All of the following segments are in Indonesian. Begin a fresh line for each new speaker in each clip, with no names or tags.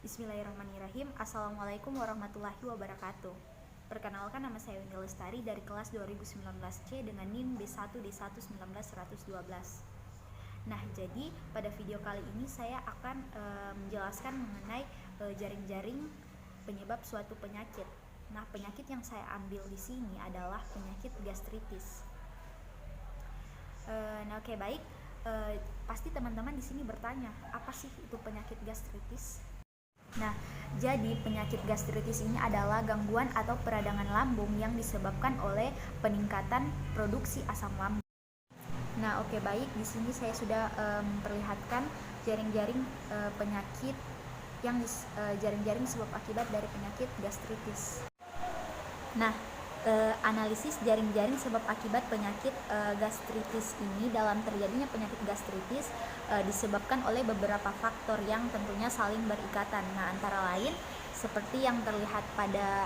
Bismillahirrahmanirrahim. Assalamualaikum warahmatullahi wabarakatuh. Perkenalkan, nama saya Windy Lestari dari kelas 2019C dengan NIM B1D11912. Nah, jadi pada video kali ini saya akan menjelaskan mengenai jaring-jaring penyebab suatu penyakit. Nah, penyakit yang saya ambil di sini adalah penyakit gastritis. Baik. Pasti teman-teman di sini bertanya, apa sih itu penyakit gastritis? Nah, jadi penyakit gastritis ini adalah gangguan atau peradangan lambung yang disebabkan oleh peningkatan produksi asam lambung. Nah, baik. Di sini saya sudah memperlihatkan jaring-jaring penyakit yang jaring-jaring sebab akibat dari penyakit gastritis. Nah, analisis jaring-jaring sebab akibat penyakit gastritis ini. Dalam terjadinya penyakit gastritis disebabkan oleh beberapa faktor yang tentunya saling berikatan. Nah, antara lain seperti yang terlihat pada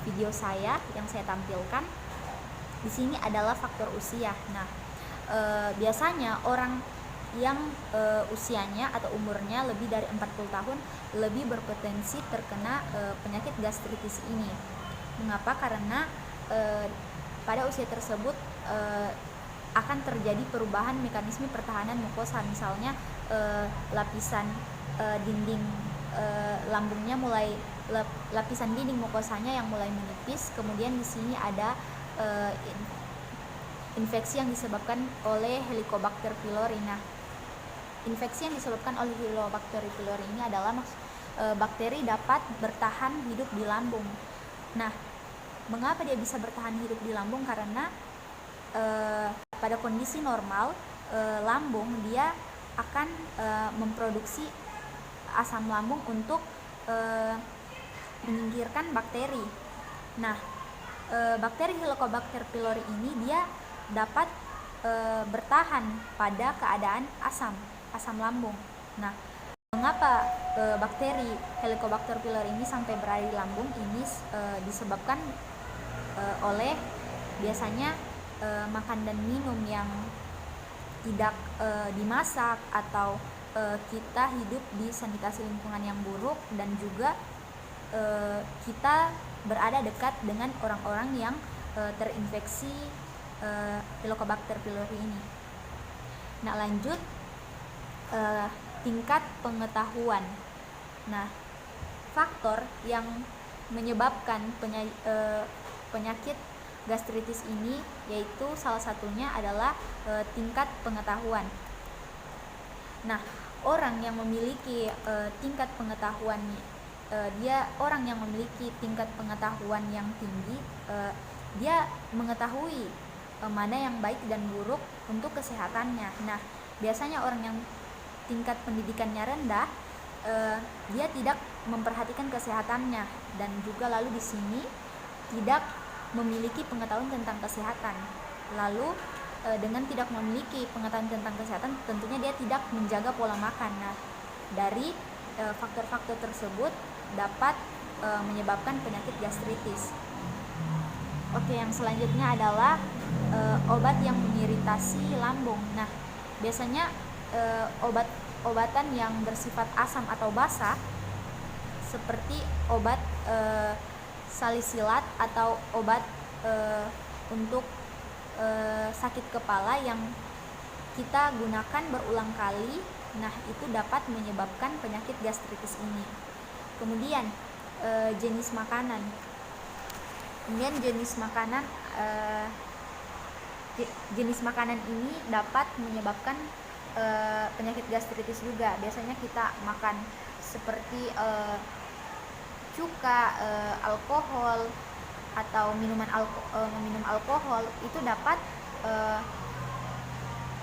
video saya yang saya tampilkan di sini adalah faktor usia. Nah, biasanya orang yang usianya atau umurnya lebih dari 40 tahun lebih berpotensi terkena penyakit gastritis ini. Mengapa? Karena pada usia tersebut akan terjadi perubahan mekanisme pertahanan mukosa, misalnya lapisan dinding lambungnya mulai lapisan dinding mukosanya yang mulai menipis. Kemudian di sini ada infeksi yang disebabkan oleh Helicobacter pylori. Nah, infeksi yang disebabkan oleh Helicobacter pylori ini adalah bakteri dapat bertahan hidup di lambung. Nah, mengapa dia bisa bertahan hidup di lambung? Karena pada kondisi normal lambung dia akan memproduksi asam lambung untuk menyingkirkan bakteri. Nah, bakteri Helicobacter pylori ini dia dapat bertahan pada keadaan asam lambung. Nah, mengapa bakteri Helicobacter pylori ini sampai berada di lambung? Ini disebabkan oleh biasanya makan dan minum yang tidak dimasak, atau kita hidup di sanitasi lingkungan yang buruk, dan juga kita berada dekat dengan orang-orang yang terinfeksi Helicobacter pylori ini. Nah, lanjut tingkat pengetahuan. Nah, faktor yang menyebabkan penyakit gastritis ini yaitu salah satunya adalah tingkat pengetahuan. Nah, orang yang memiliki tingkat pengetahuan orang yang memiliki tingkat pengetahuan yang tinggi, dia mengetahui mana yang baik dan buruk untuk kesehatannya. Nah, biasanya orang yang tingkat pendidikannya rendah, dia tidak memperhatikan kesehatannya, dan juga lalu di sini tidak memiliki pengetahuan tentang kesehatan. Lalu dengan tidak memiliki pengetahuan tentang kesehatan, tentunya dia tidak menjaga pola makan. Nah, dari faktor-faktor tersebut dapat menyebabkan penyakit gastritis. Yang selanjutnya adalah obat yang mengiritasi lambung. Nah, biasanya obat-obatan yang bersifat asam atau basa seperti obat salisilat atau obat untuk sakit kepala yang kita gunakan berulang kali, nah itu dapat menyebabkan penyakit gastritis ini. Kemudian jenis makanan. Jenis makanan ini dapat menyebabkan penyakit gastritis juga. Biasanya kita makan seperti cuka, alkohol, atau meminum alkohol, itu dapat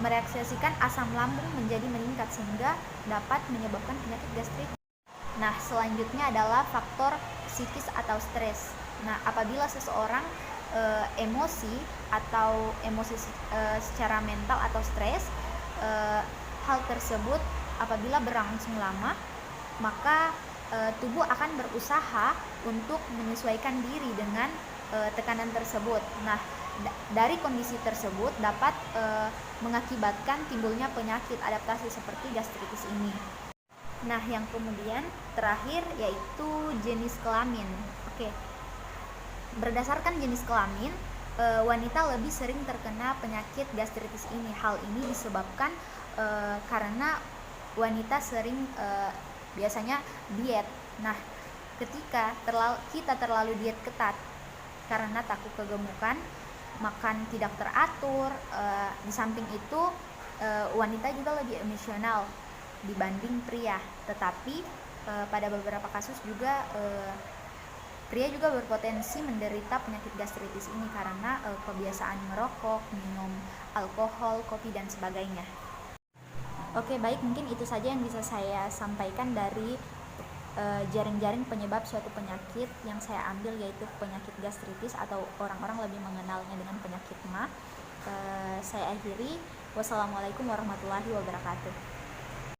mereaksikan asam lambung menjadi meningkat sehingga dapat menyebabkan penyakit gastritis. Nah, selanjutnya adalah faktor psikis atau stres. Nah, apabila seseorang emosi secara mental atau stres, hal tersebut apabila berlangsung lama, maka tubuh akan berusaha untuk menyesuaikan diri dengan tekanan tersebut. Nah, dari kondisi tersebut dapat mengakibatkan timbulnya penyakit adaptasi seperti gastritis ini. Nah, yang kemudian terakhir yaitu jenis kelamin. Oke. Berdasarkan jenis kelamin, wanita lebih sering terkena penyakit gastritis ini. Hal ini disebabkan karena wanita sering biasanya diet. Nah, ketika kita terlalu diet ketat karena takut kegemukan, makan tidak teratur, di samping itu wanita juga lebih emosional dibanding pria. Tetapi pada beberapa kasus juga pria juga berpotensi menderita penyakit gastritis ini karena kebiasaan merokok, minum alkohol, kopi, dan sebagainya. Oke, baik, mungkin itu saja yang bisa saya sampaikan dari jaring-jaring penyebab suatu penyakit yang saya ambil, yaitu penyakit gastritis atau orang-orang lebih mengenalnya dengan penyakit MA. Saya akhiri. Wassalamualaikum warahmatullahi wabarakatuh.